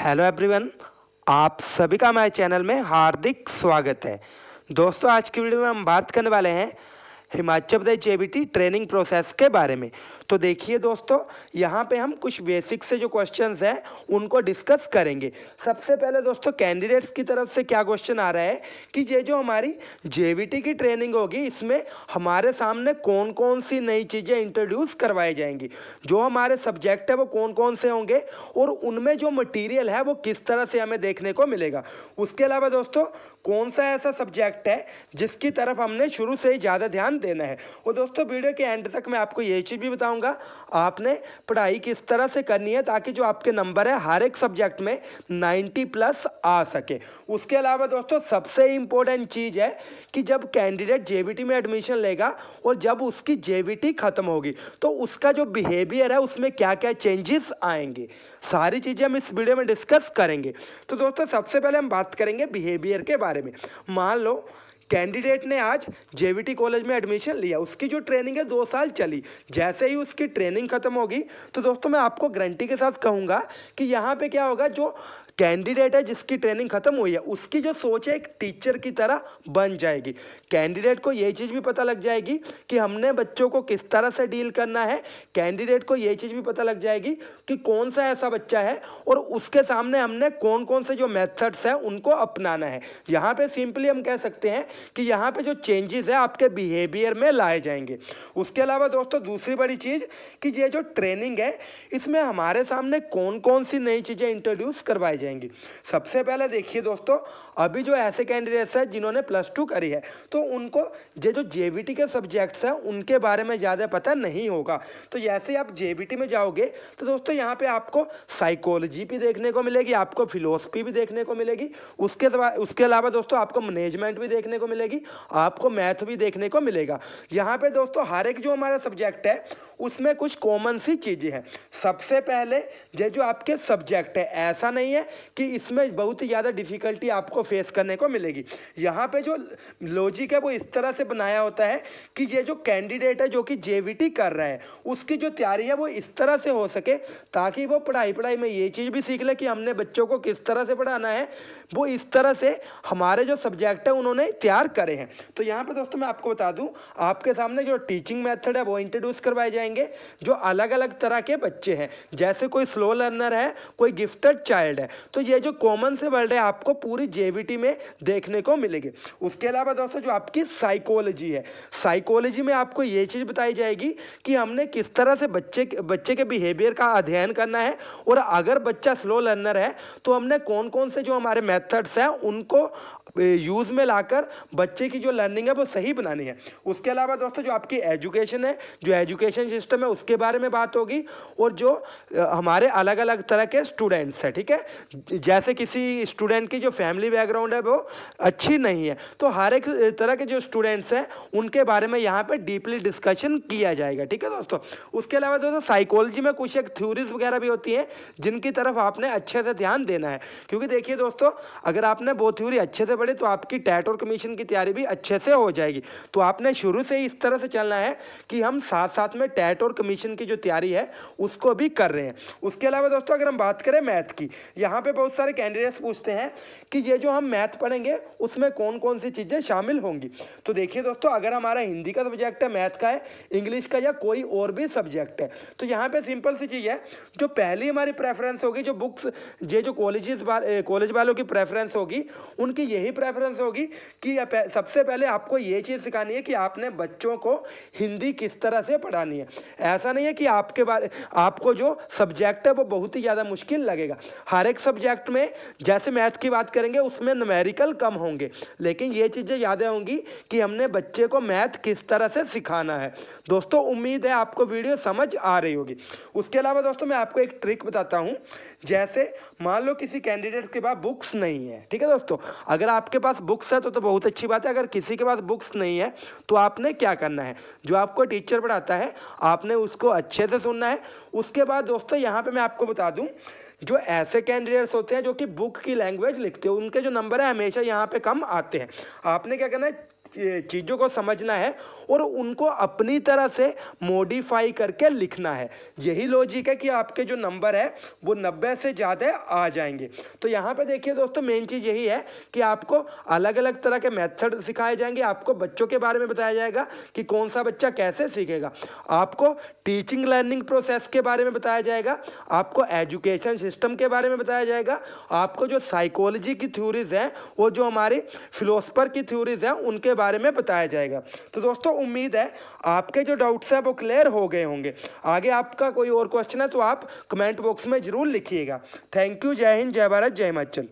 Hello everyone, आप सभी का हमारे चैनल में हार्दिक स्वागत है। दोस्तों, आज की वीडियो में हम बात करने वाले हैं Himachal Pradesh JBT training process के बारे में। तो देखिए दोस्तों, यहाँ पे हम कुछ बेसिक से जो क्वेश्चंस हैं उनको डिस्कस करेंगे। सबसे पहले दोस्तों, कैंडिडेट्स की तरफ से क्या क्वेश्चन आ रहा है कि ये जो हमारी जेबीटी की ट्रेनिंग होगी, इसमें हमारे सामने कौन कौन सी नई चीज़ें इंट्रोड्यूस करवाई जाएंगी, जो हमारे सब्जेक्ट है वो कौन कौन से होंगे और उनमें जो मटीरियल है वो किस तरह से हमें देखने को मिलेगा। उसके अलावा दोस्तों, कौन सा ऐसा सब्जेक्ट है जिसकी तरफ हमने शुरू से ही ज़्यादा ध्यान देना है। और दोस्तों, वीडियो के एंड तक मैं आपको ये चीज़ भी बताऊंगा आपने पढ़ाई किस तरह से करनी है ताकि जो आपके नंबर है हर एक सब्जेक्ट में 90+ आ सके। उसके अलावा दोस्तों, सबसे इम्पोर्टेंट चीज़ है कि जब कैंडिडेट जेबीटी में एडमिशन लेगा और जब उसकी जेबीटी खत्म होगी तो उसका जो बिहेवियर है उसमें क्या क्या चेंजेस आएंगे, सारी चीज़ें हम इस वीडियो में डिस्कस करेंगे। तो दोस्तों, सबसे पहले हम बात करेंगे बिहेवियर के बारे में। मान लो कैंडिडेट ने आज जेबीटी कॉलेज में एडमिशन लिया, उसकी जो ट्रेनिंग है 2 साल चली। जैसे ही उसकी ट्रेनिंग खत्म होगी तो दोस्तों, मैं आपको गारंटी के साथ कहूँगा कि यहाँ पे क्या होगा, जो कैंडिडेट है जिसकी ट्रेनिंग खत्म हुई है उसकी जो सोच है एक टीचर की तरह बन जाएगी। कैंडिडेट को ये चीज़ भी पता लग जाएगी कि हमने बच्चों को किस तरह से डील करना है। कैंडिडेट को ये चीज़ भी पता लग जाएगी कि कौन सा ऐसा बच्चा है और उसके सामने हमने कौन कौन से जो मेथड्स हैं उनको अपनाना है। यहाँ पे सिंपली हम कह सकते हैं कि यहाँ पे जो चेंजेस है आपके बिहेवियर में लाए जाएंगे। उसके अलावा दोस्तों, दूसरी बड़ी चीज़ कि ये जो ट्रेनिंग है इसमें हमारे सामने कौन कौन सी नई चीज़ें इंट्रोड्यूस करवाई जाएंगी। सबसे पहले देखिए दोस्तों, अभी जो ऐसे कैंडिडेट्स हैं जिन्होंने +2 करी है तो उनको ये जो जेबीटी के सब्जेक्ट्स हैं उनके बारे में ज़्यादा पता नहीं होगा। तो जैसे आप जेबीटी में जाओगे तो दोस्तों, यहाँ पे आपको साइकोलॉजी भी देखने को मिलेगी, आपको फिलोसफी भी देखने को मिलेगी, उसके अलावा दोस्तों आपको मैनेजमेंट भी देखने को मिलेगी, आपको मैथ भी देखने को मिलेगा। यहाँ पे दोस्तों, हर एक जो हमारा सब्जेक्ट है उसमें कुछ कॉमन सी चीज़ें हैं। सबसे पहले ये जो आपके सब्जेक्ट है, ऐसा नहीं है कि इसमें बहुत ही ज़्यादा डिफ़िकल्टी आपको फेस करने को मिलेगी। यहाँ पे जो लॉजिक है वो इस तरह से बनाया होता है कि ये जो कैंडिडेट है जो कि जेबीटी कर रहा है उसकी जो तैयारी है वो इस तरह से हो सके ताकि वो पढ़ाई में ये चीज़ भी सीख ले कि हमने बच्चों को किस तरह से पढ़ाना है। वो इस तरह से हमारे जो सब्जेक्ट है उन्होंने तैयार करे हैं। तो यहाँ पे दोस्तों, मैं आपको बता दूँ, आपके सामने जो टीचिंग मेथड है वो इंट्रोड्यूस करवाए जाएंगे। जो अलग अलग तरह के बच्चे हैं, जैसे कोई स्लो लर्नर है, कोई गिफ्टेड चाइल्ड है, तो ये जो कॉमन से वर्ड है आपको पूरी जेबीटी में देखने को मिलेगी। उसके अलावा दोस्तों, जो आपकी साइकोलॉजी है, साइकोलॉजी में आपको ये चीज़ बताई जाएगी कि हमने किस तरह से बच्चे के बिहेवियर का अध्ययन करना है और अगर बच्चा स्लो लर्नर है तो हमने कौन कौन से जो हमारे मेथड्स हैं उनको यूज़ में लाकर बच्चे की जो लर्निंग है वो सही बनानी है। उसके अलावा दोस्तों, जो आपकी एजुकेशन है, जो एजुकेशन सिस्टम है उसके बारे में बात होगी और जो हमारे अलग अलग तरह के स्टूडेंट्स हैं, ठीक है, जैसे किसी स्टूडेंट की जो फैमिली बैकग्राउंड है वो अच्छी नहीं है तो हर एक तरह के जो स्टूडेंट्स हैं उनके बारे में यहाँ पे डीपली डिस्कशन किया जाएगा, ठीक है दोस्तों। उसके अलावा दोस्तों, साइकोलॉजी में कुछ एक थ्योरीज वगैरह भी होती हैं जिनकी तरफ आपने अच्छे से ध्यान देना है, क्योंकि देखिए दोस्तों, अगर आपने वो थ्योरी अच्छे से पढ़ी तो आपकी टेट और कमीशन की तैयारी भी अच्छे से हो जाएगी। तो आपने शुरू से ही इस तरह से चलना है कि हम साथ साथ में टेट और कमीशन की जो तैयारी है उसको भी कर रहे हैं। उसके अलावा दोस्तों, अगर हम बात करें मैथ की, यहाँ पे बहुत सारे कैंडिडेट्स पूछते हैं कि ये जो हम मैथ पढ़ेंगे उसमें कौन कौन सी चीज़ें शामिल होंगी। तो देखिए दोस्तों, अगर हमारा हिंदी का सब्जेक्ट है, मैथ का है, इंग्लिश का या कोई और भी सब्जेक्ट है, तो यहाँ पे सिंपल सी चीज़ है, जो पहली हमारी प्रेफरेंस होगी, जो बुक्स ये जो कॉलेज वालों की प्रेफरेंस होगी, उनकी यही प्रेफरेंस होगी कि सबसे पहले आपको ये चीज़ सिखानी है कि आपने बच्चों को हिंदी किस तरह से पढ़ानी है। ऐसा नहीं है कि आपको जो सब्जेक्ट है वो बहुत ही ज़्यादा मुश्किल लगेगा। हर एक सब्जेक्ट में, जैसे मैथ की बात करेंगे उसमें न्यूमेरिकल कम होंगे, लेकिन ये चीज़ें याद होंगी कि हमने बच्चे को मैथ किस तरह से सिखाना है। दोस्तों, उम्मीद है आपको वीडियो समझ आ रही होगी। उसके अलावा दोस्तों, मैं आपको एक ट्रिक बताता हूँ। जैसे मान लो किसी कैंडिडेट के पास बुक्स नहीं है, ठीक है दोस्तों, अगर आपके पास बुक्स है तो बहुत अच्छी बात है। अगर किसी के पास बुक्स नहीं है तो आपने क्या करना है, जो आपको टीचर पढ़ाता है आपने उसको अच्छे से सुनना है। उसके बाद दोस्तों, यहाँ पे मैं आपको बता दूं, जो ऐसे कैंडिडेट्स होते हैं जो कि बुक की लैंग्वेज लिखते हैं उनके जो नंबर है हमेशा यहाँ पे कम आते हैं। आपने क्या करना है, चीज़ों को समझना है और उनको अपनी तरह से मॉडिफाई करके लिखना है। यही लॉजिक है कि आपके जो नंबर है वो 90 से ज़्यादा आ जाएंगे। तो यहाँ पे देखिए दोस्तों, मेन चीज़ यही है कि आपको अलग अलग तरह के मेथड सिखाए जाएंगे। आपको बच्चों के बारे में बताया जाएगा कि कौन सा बच्चा कैसे सीखेगा। आपको टीचिंग लर्निंग प्रोसेस के बारे में बताया जाएगा। आपको एजुकेशन सिस्टम के बारे में बताया जाएगा। आपको जो साइकोलॉजी की थ्योरीज हैं, वो जो हमारी फिलोसफर की थ्योरीज हैं, उनके बारे में बताया जाएगा। तो दोस्तों उम्मीद है आपके जो डाउट्स हैं वो क्लियर हो गए होंगे। आगे आपका कोई और क्वेश्चन है तो आप कमेंट बॉक्स में ज़रूर लिखिएगा। Thank you. जय हिंद, जय भारत, जय हिमाचल।